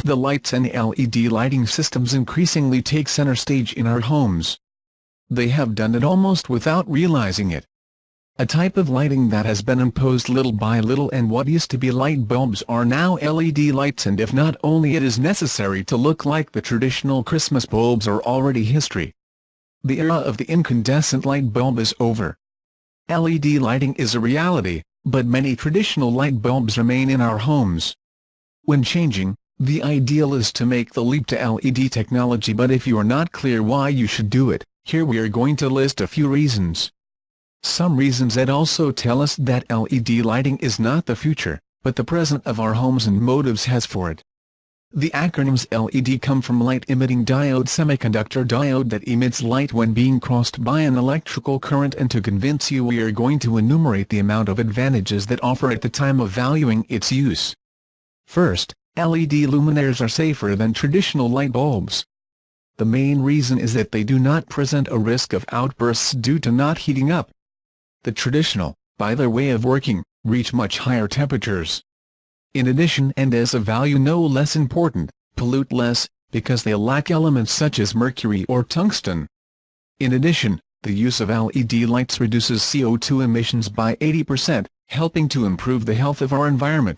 the lights and LED lighting systems increasingly take center stage in our homes. They have done it almost without realizing it. A type of lighting that has been imposed little by little, and what used to be light bulbs are now LED lights, and if not only it is necessary to look like the traditional Christmas bulbs are already history. The era of the incandescent light bulb is over. LED lighting is a reality, but many traditional light bulbs remain in our homes. When changing, the ideal is to make the leap to LED technology, but if you are not clear why you should do it, here we are going to list a few reasons. Some reasons that also tell us that LED lighting is not the future, but the present of our homes, and motives has for it. The acronyms LED come from Light Emitting Diode, semiconductor diode that emits light when being crossed by an electrical current, and to convince you we are going to enumerate the amount of advantages that offer at the time of valuing its use. First, LED luminaires are safer than traditional light bulbs. The main reason is that they do not present a risk of outbursts due to not heating up. The traditional, by their way of working, reach much higher temperatures. In addition, and as a value no less important, pollute less, because they lack elements such as mercury or tungsten. In addition, the use of LED lights reduces CO2 emissions by 80%, helping to improve the health of our environment.